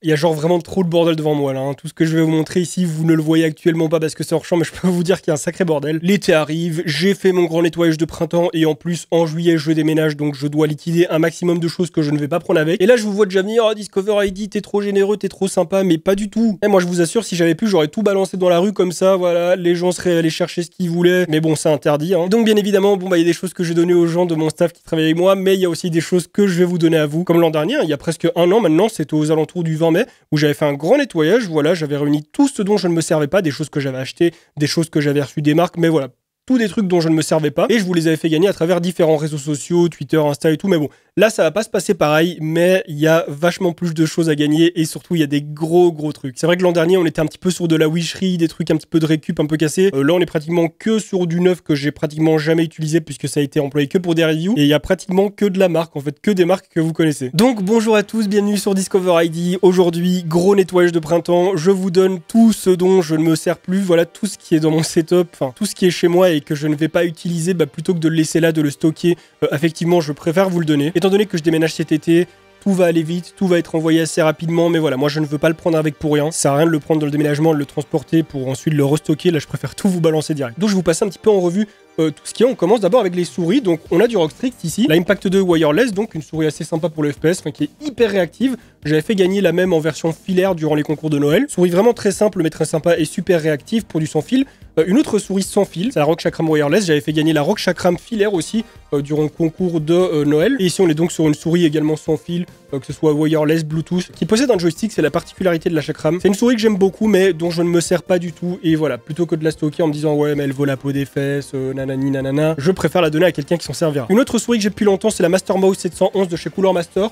Il y a genre vraiment trop de bordel devant moi là, hein. Tout ce que je vais vous montrer ici, vous ne le voyez actuellement pas parce que c'est hors champ, mais je peux vous dire qu'il y a un sacré bordel. L'été arrive, j'ai fait mon grand nettoyage de printemps et en plus en juillet je déménage, donc je dois liquider un maximum de choses que je ne vais pas prendre avec. Et là je vous vois déjà venir, oh Discover ID, t'es trop généreux, t'es trop sympa, mais pas du tout. Et moi je vous assure, si j'avais pu, j'aurais tout balancé dans la rue comme ça, voilà, les gens seraient allés chercher ce qu'ils voulaient, mais bon c'est interdit, hein. Donc bien évidemment, bon bah il y a des choses que j'ai données aux gens de mon staff qui travaillent avec moi, mais il y a aussi des choses que je vais vous donner à vous. Comme l'an dernier, il y a presque un an maintenant, c'était aux alentours du 20 mai, où j'avais fait un grand nettoyage, voilà, j'avais réuni tout ce dont je ne me servais pas, des choses que j'avais achetées, des choses que j'avais reçues des marques, mais voilà, tous des trucs dont je ne me servais pas, et je vous les avais fait gagner à travers différents réseaux sociaux, Twitter, Insta et tout, mais bon, là ça va pas se passer pareil, mais il y a vachement plus de choses à gagner, et surtout il y a des gros trucs. C'est vrai que l'an dernier on était un petit peu sur de la wisherie, des trucs un petit peu de récup, un peu cassés, là on est pratiquement que sur du neuf que j'ai pratiquement jamais utilisé, puisque ça a été employé que pour des reviews, et il y a pratiquement que de la marque, en fait, que des marques que vous connaissez. Donc bonjour à tous, bienvenue sur Discover ID, aujourd'hui, gros nettoyage de printemps, je vous donne tout ce dont je ne me sers plus, voilà, tout ce qui est dans mon setup, enfin, tout ce qui est chez moi et que je ne vais pas utiliser, bah, plutôt que de le laisser là, de le stocker, effectivement, je préfère vous le donner. Étant donné que je déménage cet été, tout va aller vite, tout va être envoyé assez rapidement, mais voilà, moi je ne veux pas le prendre avec pour rien. Ça sert à rien de le prendre dans le déménagement, de le transporter pour ensuite le restocker. Là, je préfère tout vous balancer direct. Donc, je vais vous passer un petit peu en revue tout ce qu'il y a. On commence d'abord avec les souris. Donc, on a du Rockstrix ici, la Impact 2 Wireless, donc une souris assez sympa pour le FPS, qui est hyper réactive. J'avais fait gagner la même en version filaire durant les concours de Noël. Souris vraiment très simple, mais très sympa et super réactive pour du sans fil. Une autre souris sans fil, c'est la Rock Chakram Wireless. J'avais fait gagner la Rock Chakram filaire aussi durant le concours de Noël. Et ici, on est donc sur une souris également sans fil, que ce soit wireless, Bluetooth, qui possède un joystick. C'est la particularité de la Chakram. C'est une souris que j'aime beaucoup, mais dont je ne me sers pas du tout. Et voilà, plutôt que de la stocker en me disant ouais, mais elle vaut la peau des fesses, nanani nanana, je préfère la donner à quelqu'un qui s'en servira. Une autre souris que j'ai depuis longtemps, c'est la Master Mouse 711 de chez Cooler Master.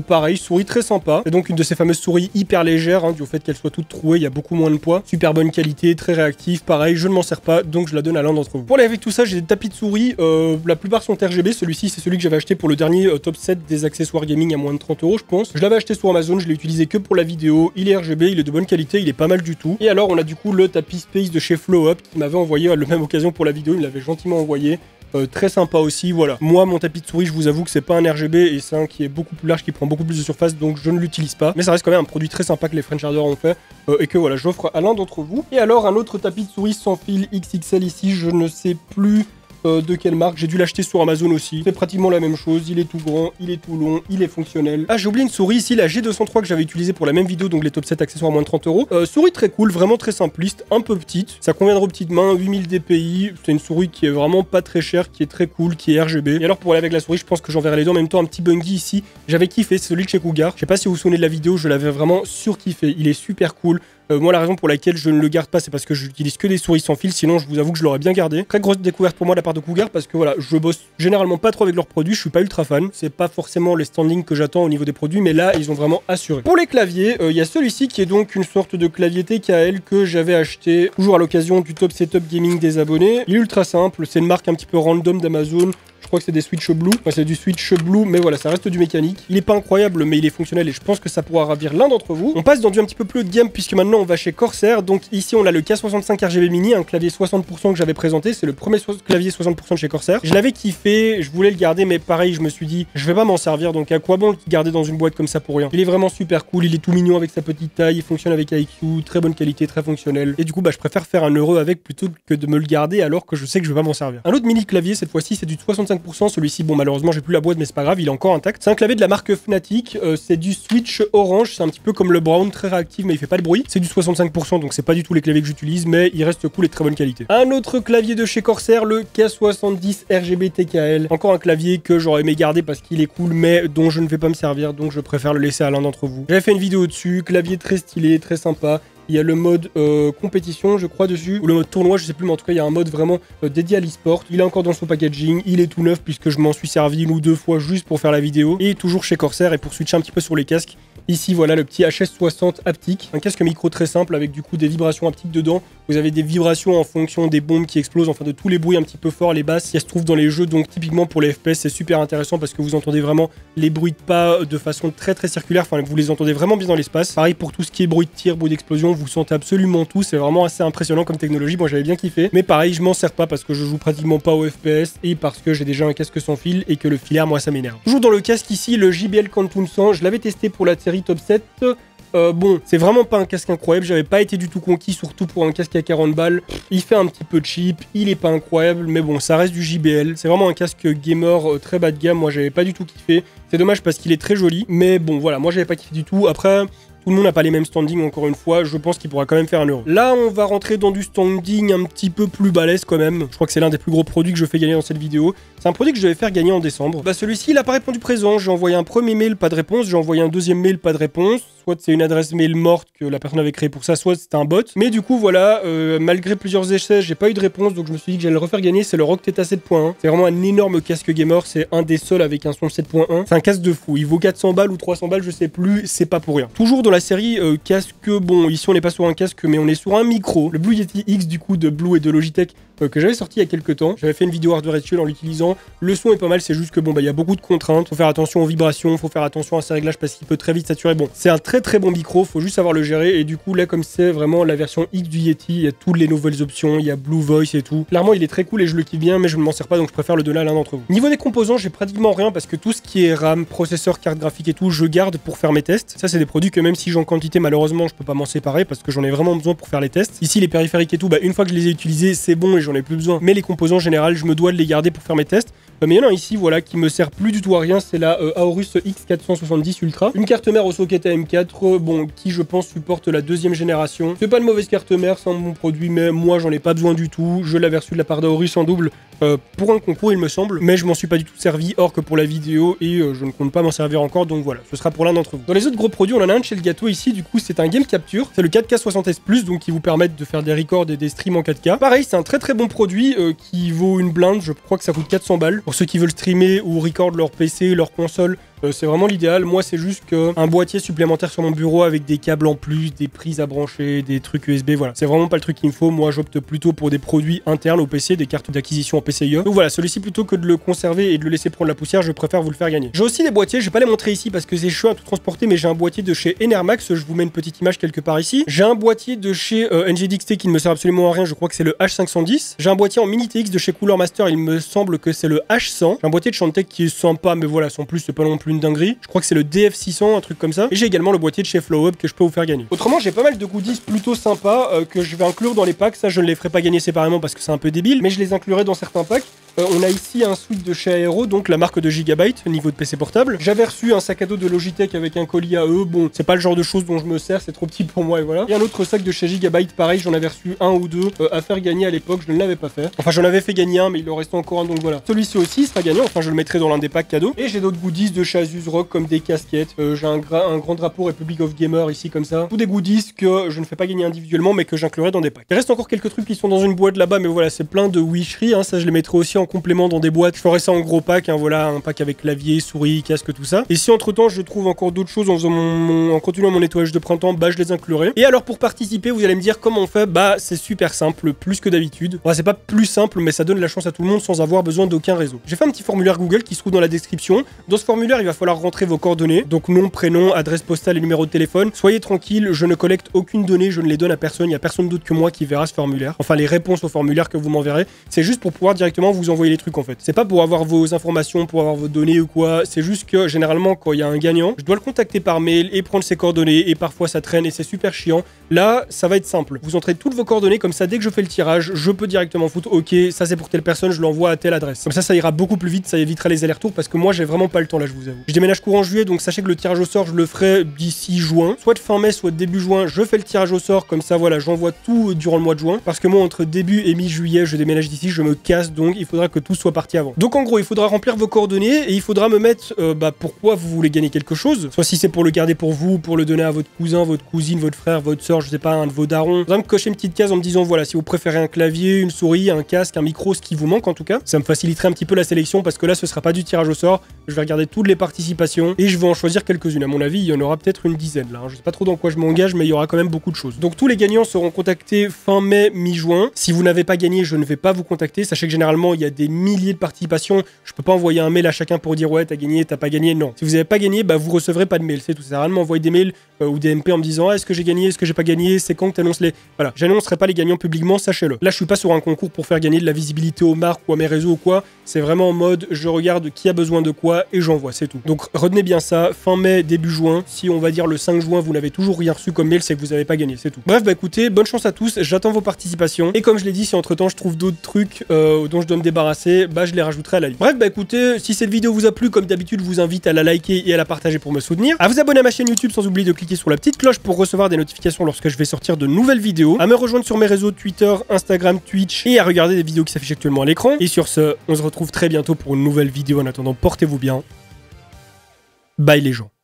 Pareil, souris très sympa. C'est donc une de ces fameuses souris hyper légères, hein, du fait qu'elle soit toute trouée, il y a beaucoup moins de poids. Super bonne qualité, très réactive, pareil, je ne m'en sers pas, donc je la donne à l'un d'entre vous. Pour aller avec tout ça, j'ai des tapis de souris, la plupart sont RGB, celui-ci c'est celui que j'avais acheté pour le dernier top 7 des accessoires gaming à moins de 30 € je pense. Je l'avais acheté sur Amazon, je l'ai utilisé que pour la vidéo, il est RGB, il est de bonne qualité, il est pas mal du tout. Et alors on a du coup le tapis Space de chez Flow Up qui m'avait envoyé à la même occasion pour la vidéo, il me l'avait gentiment envoyé. Très sympa aussi, voilà. Moi, mon tapis de souris, je vous avoue que c'est pas un RGB et c'est un qui est beaucoup plus large, qui prend beaucoup plus de surface, donc je ne l'utilise pas. Mais ça reste quand même un produit très sympa que les French Hardware ont fait et que voilà, j'offre à l'un d'entre vous. Et alors, un autre tapis de souris sans fil XXL ici, je ne sais plus de quelle marque, j'ai dû l'acheter sur Amazon aussi. C'est pratiquement la même chose, il est tout grand, il est tout long, il est fonctionnel. Ah, j'ai oublié une souris ici, la G203 que j'avais utilisée pour la même vidéo, donc les top 7 accessoires à moins de 30 €. Souris très cool, vraiment très simpliste, un peu petite, ça conviendra aux petites mains, 8000 dpi, c'est une souris qui est vraiment pas très chère, qui est très cool, qui est RGB. Et alors pour aller avec la souris, je pense que j'enverrai les deux en même temps, un petit Bungie ici, j'avais kiffé, c'est celui de chez Cougar. Je sais pas si vous vous souvenez de la vidéo, je l'avais vraiment surkiffé, il est super cool. Moi, la raison pour laquelle je ne le garde pas, c'est parce que je n'utilise que des souris sans fil, sinon je vous avoue que je l'aurais bien gardé. Très grosse découverte pour moi de la part de Cougar, parce que voilà, je bosse généralement pas trop avec leurs produits, je suis pas ultra fan. C'est pas forcément les standings que j'attends au niveau des produits, mais là, ils ont vraiment assuré. Pour les claviers, il y a celui-ci qui est donc une sorte de clavier TKL que j'avais acheté toujours à l'occasion du Top Setup Gaming des abonnés. Il est ultra simple, c'est une marque un petit peu random d'Amazon. Je crois que c'est des Switch Blue. Enfin, c'est du Switch Blue, mais voilà, ça reste du mécanique. Il est pas incroyable, mais il est fonctionnel et je pense que ça pourra ravir l'un d'entre vous. On passe dans du un petit peu plus haut de gamme puisque maintenant on va chez Corsair. Donc ici on a le K65 RGB Mini, un clavier 60% que j'avais présenté. C'est le premier clavier 60% de chez Corsair. Je l'avais kiffé, je voulais le garder, mais pareil, je me suis dit, je vais pas m'en servir. Donc à quoi bon le garder dans une boîte comme ça pour rien? Il est vraiment super cool, il est tout mignon avec sa petite taille, il fonctionne avec IQ, très bonne qualité, très fonctionnel. Et du coup, bah, je préfère faire un heureux avec plutôt que de me le garder alors que je sais que je vais pas m'en servir. Un autre mini clavier, cette fois-ci, c'est du 65%. Celui-ci, bon, malheureusement, j'ai plus la boîte, mais c'est pas grave, il est encore intact. C'est un clavier de la marque Fnatic, c'est du Switch orange, c'est un petit peu comme le Brown, très réactif, mais il fait pas de bruit. C'est du 65%, donc c'est pas du tout les claviers que j'utilise, mais il reste cool et de très bonne qualité. Un autre clavier de chez Corsair, le K70 RGB TKL. Encore un clavier que j'aurais aimé garder parce qu'il est cool, mais dont je ne vais pas me servir, donc je préfère le laisser à l'un d'entre vous. J'avais fait une vidéo dessus, clavier très stylé, très sympa. Il y a le mode compétition, je crois, dessus, ou le mode tournoi, je sais plus, mais en tout cas, il y a un mode vraiment dédié à l'e-sport. Il est encore dans son packaging, il est tout neuf puisque je m'en suis servi une ou deux fois juste pour faire la vidéo. Et toujours chez Corsair, et pour switcher un petit peu sur les casques, ici, voilà le petit HS60 haptique, un casque micro très simple avec du coup des vibrations haptiques dedans. Vous avez des vibrations en fonction des bombes qui explosent, enfin de tous les bruits un petit peu forts, les basses qui se trouvent dans les jeux. Donc typiquement pour les FPS, c'est super intéressant parce que vous entendez vraiment les bruits de pas de façon très circulaire. Enfin, vous les entendez vraiment bien dans l'espace. Pareil pour tout ce qui est bruit de tir, bruit d'explosion, vous sentez absolument tout. C'est vraiment assez impressionnant comme technologie. Moi, j'avais bien kiffé. Mais pareil, je m'en sers pas parce que je joue pratiquement pas au FPS et parce que j'ai déjà un casque sans fil et que le filaire, moi, ça m'énerve. Toujours dans le casque ici, le JBL Quantum 100. Je l'avais testé pour la série Top 7. Bon, c'est vraiment pas un casque incroyable, j'avais pas été du tout conquis, surtout pour un casque à 40 balles. Il fait un petit peu cheap, il est pas incroyable, mais bon, ça reste du JBL. C'est vraiment un casque gamer très bas de gamme, moi j'avais pas du tout kiffé. C'est dommage parce qu'il est très joli, mais bon voilà, moi j'avais pas kiffé du tout. Après, tout le monde n'a pas les mêmes standings, encore une fois, je pense qu'il pourra quand même faire 1€. Là, on va rentrer dans du standing un petit peu plus balèze quand même. Je crois que c'est l'un des plus gros produits que je fais gagner dans cette vidéo. C'est un produit que je vais faire gagner en décembre. Bah celui-ci, il a pas répondu présent. J'ai envoyé un premier mail, pas de réponse. J'ai envoyé un deuxième mail, pas de réponse. Soit c'est une adresse mail morte que la personne avait créée pour ça, soit c'était un bot. Mais du coup, voilà, malgré plusieurs essais, j'ai pas eu de réponse, donc je me suis dit que j'allais le refaire gagner. C'est le Rock Theta 7.1. C'est vraiment un énorme casque gamer. C'est un des seuls avec un son 7.1. C'est un casque de fou. Il vaut 400 balles ou 300 balles, je sais plus. C'est pas pour rien. Toujours dans la série casque, bon, ici on n'est pas sur un casque, mais on est sur un micro. Le Blue Yeti X du coup de Blue et de Logitech. Que j'avais sorti il y a quelques temps. J'avais fait une vidéo hardware actuelle en l'utilisant. Le son est pas mal, c'est juste que bon bah il y a beaucoup de contraintes. Faut faire attention aux vibrations, faut faire attention à ses réglages parce qu'il peut très vite saturer. Bon, c'est un très très bon micro, faut juste savoir le gérer. Et du coup là comme c'est vraiment la version X du Yeti, il y a toutes les nouvelles options, il y a Blue Voice et tout. Clairement il est très cool et je le kiffe bien, mais je ne m'en sers pas donc je préfère le donner à l'un d'entre vous. Niveau des composants, j'ai pratiquement rien parce que tout ce qui est RAM, processeur, carte graphique et tout, je garde pour faire mes tests. Ça c'est des produits que même si j'ai en quantité, malheureusement je peux pas m'en séparer parce que j'en ai vraiment besoin pour faire les tests. Ici les périphériques et tout, bah une fois que je les ai utilisés, c'est bon et j'en ai plus besoin. Mais les composants en général, je me dois de les garder pour faire mes tests. Mais il y en a ici, voilà, qui me sert plus du tout à rien, c'est la Aorus X470 Ultra. Une carte mère au socket AM4, bon, qui je pense supporte la deuxième génération. C'est pas une mauvaise carte mère, c'est un bon produit, mais moi j'en ai pas besoin du tout. Je l'avais reçu de la part d'Aorus en double pour un concours, il me semble, mais je m'en suis pas du tout servi, or que pour la vidéo, et je ne compte pas m'en servir encore, donc voilà, ce sera pour l'un d'entre vous. Dans les autres gros produits, on en a un chez le gâteau ici, du coup, c'est un Game Capture, c'est le 4K 60S+, donc qui vous permettent de faire des records et des streams en 4K. Pareil, c'est un très très bon produit qui vaut une blinde, je crois que ça coûte 400 balles. Pour ceux qui veulent streamer ou record leur PC, leur console, c'est vraiment l'idéal. Moi, c'est juste qu'un boîtier supplémentaire sur mon bureau avec des câbles en plus, des prises à brancher, des trucs USB, voilà. C'est vraiment pas le truc qu'il me faut. Moi, j'opte plutôt pour des produits internes au PC, des cartes d'acquisition en PCIe. Donc voilà, celui-ci, plutôt que de le conserver et de le laisser prendre la poussière, je préfère vous le faire gagner. J'ai aussi des boîtiers, je vais pas les montrer ici parce que c'est chiant à tout transporter, mais j'ai un boîtier de chez Enermax, je vous mets une petite image quelque part ici. J'ai un boîtier de chez NGDXT qui ne me sert absolument à rien, je crois que c'est le H510. J'ai un boîtier en Mini TX de chez Cooler Master, il me semble que c'est le H100. J'ai un boîtier de Shantech qui est sympa, mais voilà, sans plus, c'est pas non plus une dinguerie. Je crois que c'est le DF600, un truc comme ça. Et j'ai également le boîtier de chez Flow Up que je peux vous faire gagner. Autrement, j'ai pas mal de goodies plutôt sympas que je vais inclure dans les packs. Ça, je ne les ferai pas gagner séparément parce que c'est un peu débile, mais je les inclurai dans certains packs. On a ici un switch de chez Aero, donc la marque de Gigabyte, niveau de PC portable. J'avais reçu un sac à dos de Logitech avec un colis à eux. Bon, c'est pas le genre de choses dont je me sers, c'est trop petit pour moi et voilà. Et un autre sac de chez Gigabyte, pareil, j'en avais reçu un ou deux à faire gagner à l'époque, je ne l'avais pas fait. Enfin, j'en avais fait gagner un, mais il en restait encore un, donc voilà. Celui-ci aussi sera gagnant, enfin, je le mettrai dans l'un des packs cadeaux. Et j'ai d'autres goodies de chez Asus Rock, comme des casquettes. J'ai un grand drapeau Republic of Gamer ici, comme ça. Tous des goodies que je ne fais pas gagner individuellement, mais que j'inclurai dans des packs. Il reste encore quelques trucs qui sont dans une boîte là-bas, mais voilà, c'est plein de wisheries, hein, ça je les mettrai aussi en complément dans des boîtes. Je ferai ça en gros pack, hein, voilà, un pack avec clavier, souris, casque, tout ça. Et si entre temps je trouve encore d'autres choses en faisant en continuant mon nettoyage de printemps, bah je les inclurai. Et alors pour participer, vous allez me dire comment on fait. Bah c'est super simple, plus que d'habitude. Ouais, c'est pas plus simple, mais ça donne la chance à tout le monde sans avoir besoin d'aucun réseau. J'ai fait un petit formulaire Google qui se trouve dans la description. Dans ce formulaire, il va falloir rentrer vos coordonnées, donc nom, prénom, adresse postale et numéro de téléphone. Soyez tranquille, je ne collecte aucune donnée, je ne les donne à personne. Il y a personne d'autre que moi qui verra ce formulaire. Enfin les réponses au formulaire que vous m'enverrez, c'est juste pour pouvoir directement vous envoyer les trucs en fait. C'est pas pour avoir vos informations, pour avoir vos données ou quoi. C'est juste que généralement quand il y a un gagnant, je dois le contacter par mail et prendre ses coordonnées et parfois ça traîne et c'est super chiant. Là, ça va être simple. Vous entrez toutes vos coordonnées comme ça, dès que je fais le tirage, je peux directement foutre OK, ça c'est pour telle personne, je l'envoie à telle adresse. Comme ça ira beaucoup plus vite, ça évitera les allers-retours parce que moi j'ai vraiment pas le temps là, je vous avoue. Je déménage courant juillet, donc sachez que le tirage au sort, je le ferai d'ici juin. Soit fin mai, soit début juin, je fais le tirage au sort, comme ça voilà, j'envoie tout durant le mois de juin. Parce que moi, entre début et mi-juillet, je déménage d'ici, je me casse, donc il faudra que tout soit parti avant. Donc en gros, il faudra remplir vos coordonnées et il faudra me mettre pourquoi vous voulez gagner quelque chose. Soit si c'est pour le garder pour vous, pour le donner à votre cousin, votre cousine, votre frère, votre soeur, je sais pas, un de vos darons. Il faudra me cocher une petite case en me disant voilà, si vous préférez un clavier, une souris, un casque, un micro, ce qui vous manque en tout cas. Ça me faciliterait un petit peu la sélection parce que là, ce sera pas du tirage au sort. Je vais regarder toutes les participations et je vais en choisir quelques-unes. À mon avis, il y en aura peut-être une dizaine là. Je sais pas trop dans quoi je m'engage, mais il y aura quand même beaucoup de choses. Donc tous les gagnants seront contactés fin mai, mi-juin. Si vous n'avez pas gagné, je ne vais pas vous contacter. Sachez que généralement, il y a des milliers de participations. Je peux pas envoyer un mail à chacun pour dire ouais, t'as gagné, t'as pas gagné. Non. Si vous n'avez pas gagné, bah vous recevrez pas de mail. C'est tout. Ça sert à rien de m'envoyer des mails ou des MP en me disant ah, est-ce que j'ai gagné, est-ce que j'ai pas gagné, c'est quand que t'annonces les. Voilà. J'annoncerai pas les gagnants publiquement, sachez-le. Là, je suis pas sur un concours pour faire gagner de la visibilité aux marques ou à mes réseaux ou quoi. C'est vraiment en mode je regarde qui a besoin de quoi reçois et j'envoie, c'est tout. Donc retenez bien ça, fin mai, début juin. Si on va dire le 5 juin, vous n'avez toujours rien reçu comme mail, c'est que vous n'avez pas gagné, c'est tout. Bref, bah écoutez, bonne chance à tous, j'attends vos participations. Et comme je l'ai dit, si entre temps je trouve d'autres trucs dont je dois me débarrasser, bah je les rajouterai à la liste. Bref, bah écoutez, si cette vidéo vous a plu, comme d'habitude, je vous invite à la liker et à la partager pour me soutenir, à vous abonner à ma chaîne YouTube sans oublier de cliquer sur la petite cloche pour recevoir des notifications lorsque je vais sortir de nouvelles vidéos, à me rejoindre sur mes réseaux Twitter, Instagram, Twitch et à regarder des vidéos qui s'affichent actuellement à l'écran. Et sur ce, on se retrouve très bientôt pour une nouvelle vidéo. En attendant, portez-vous bien. Bye les gens.